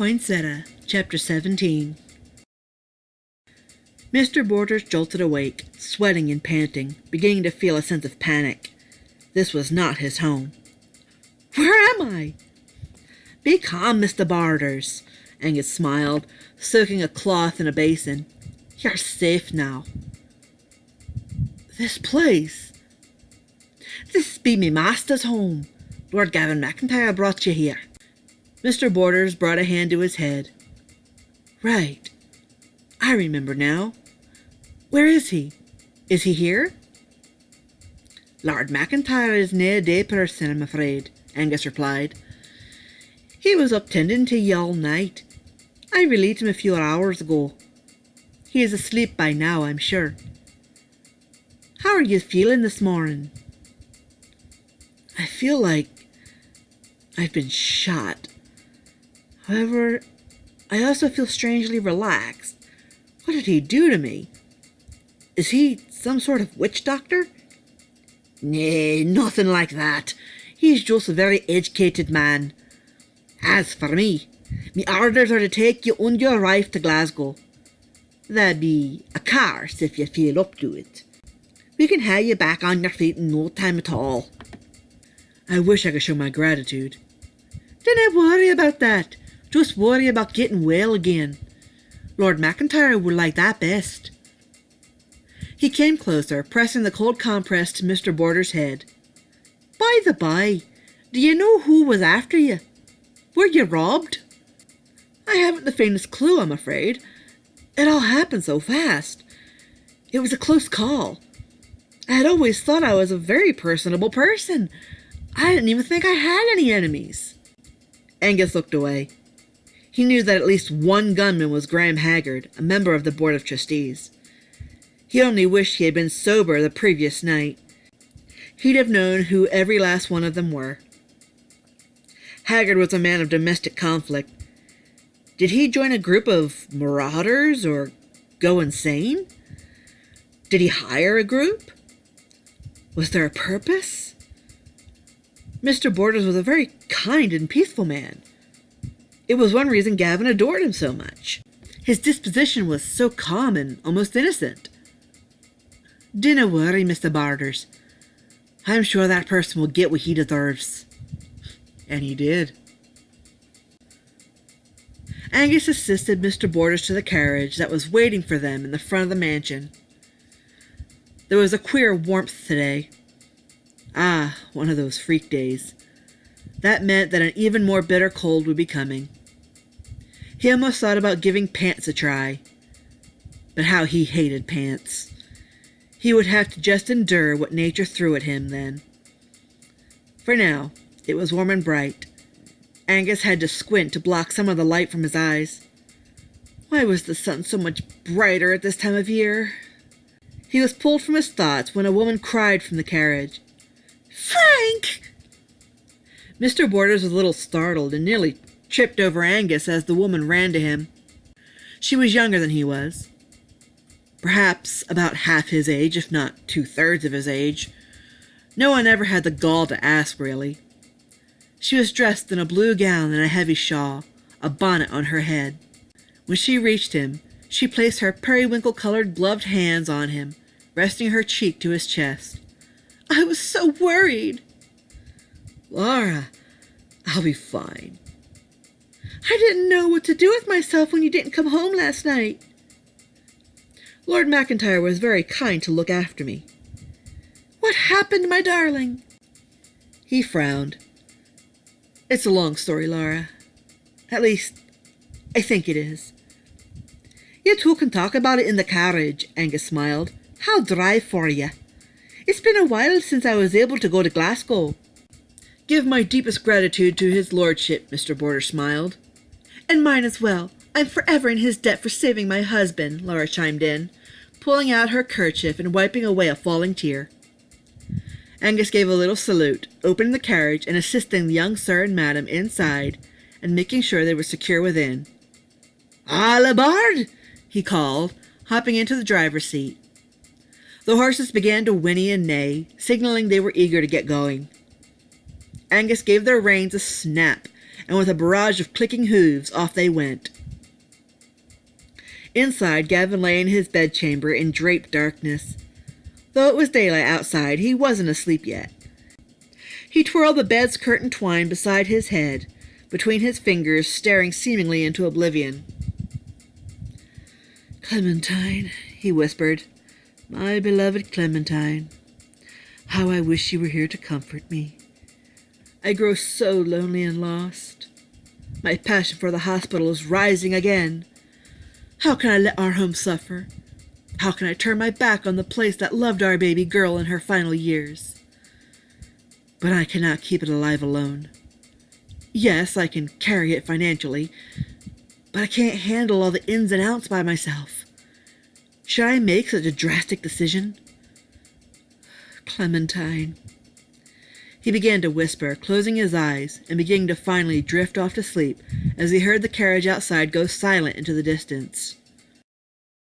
Poinsettia, Chapter 17. Mr. Borders jolted awake, sweating and panting, beginning to feel a sense of panic. This was not his home. "Where am I?" "Be calm, Mr. Borders," Angus smiled, soaking a cloth in a basin. "You're safe now." "This place?" "This be me master's home. Lord Gavin McIntyre brought you here." Mr. Borders brought a hand to his head. "Right. I remember now. Where is he? Is he here?" "Lord McIntyre is nae a day person, I'm afraid," Angus replied. "He was up tending to ye all night. I relieved him a few hours ago. He is asleep by now, I'm sure. How are you feeling this morning?" "I feel like I've been shot. However, I also feel strangely relaxed. What did he do to me? Is he some sort of witch doctor?" "Nay, nothing like that. He's just a very educated man. As for me orders are to take you on your arrive to Glasgow. That'd be a course if you feel up to it. We can have you back on your feet in no time at all." I wish I could show my gratitude. "Dinna worry about that. Just worry about getting well again. Lord McIntyre would like that best." He came closer, pressing the cold compress to Mr. Borders' head. "By the by, do you know who was after you? Were you robbed?" "I haven't the faintest clue, I'm afraid. It all happened so fast. It was a close call. I had always thought I was a very personable person. I didn't even think I had any enemies." Angus looked away. He knew that at least one gunman was Graham Haggard, a member of the Board of Trustees. He only wished he had been sober the previous night. He'd have known who every last one of them were. Haggard was a man of domestic conflict. Did he join a group of marauders or go insane? Did he hire a group? Was there a purpose? Mr. Borders was a very kind and peaceful man. It was one reason Gavin adored him so much. His disposition was so calm and almost innocent. "Dinna worry, Mr. Borders. I'm sure that person will get what he deserves." And he did. Angus assisted Mr. Borders to the carriage that was waiting for them in the front of the mansion. There was a queer warmth today. One of those freak days. That meant that an even more bitter cold would be coming. He almost thought about giving pants a try. But how he hated pants. He would have to just endure what nature threw at him then. For now, it was warm and bright. Angus had to squint to block some of the light from his eyes. Why was the sun so much brighter at this time of year? He was pulled from his thoughts when a woman cried from the carriage. "Frank!" Mr. Borders was a little startled and nearly tripped over Angus as the woman ran to him. She was younger than he was. Perhaps about half his age, if not 2/3 of his age. No one ever had the gall to ask, really. She was dressed in a blue gown and a heavy shawl, a bonnet on her head. When she reached him, she placed her periwinkle-colored gloved hands on him, resting her cheek to his chest. "I was so worried." "Laura, I'll be fine." "I didn't know what to do with myself when you didn't come home last night." "Lord McIntyre was very kind to look after me." "What happened, my darling?" He frowned. "It's a long story, Laura. At least, I think it is." "You two can talk about it in the carriage," Angus smiled. "I'll drive for you. It's been a while since I was able to go to Glasgow." "Give my deepest gratitude to his lordship," Mr. Borders smiled. "And mine as well. I'm forever in his debt for saving my husband," Laura chimed in, pulling out her kerchief and wiping away a falling tear. Angus gave a little salute, opening the carriage and assisting the young sir and madam inside and making sure they were secure within. "All aboard!" he called, hopping into the driver's seat. The horses began to whinny and neigh, signaling they were eager to get going. Angus gave their reins a snap and with a barrage of clicking hooves, off they went. Inside, Gavin lay in his bedchamber in draped darkness. Though it was daylight outside, he wasn't asleep yet. He twirled the bed's curtain twine beside his head, between his fingers, staring seemingly into oblivion. "Clementine," he whispered, "my beloved Clementine, how I wish you were here to comfort me. I grow so lonely and lost. My passion for the hospital is rising again. How can I let our home suffer? How can I turn my back on the place that loved our baby girl in her final years? But I cannot keep it alive alone. Yes, I can carry it financially, but I can't handle all the ins and outs by myself. Should I make such a drastic decision? Clementine." He began to whisper, closing his eyes and beginning to finally drift off to sleep as he heard the carriage outside go silent into the distance.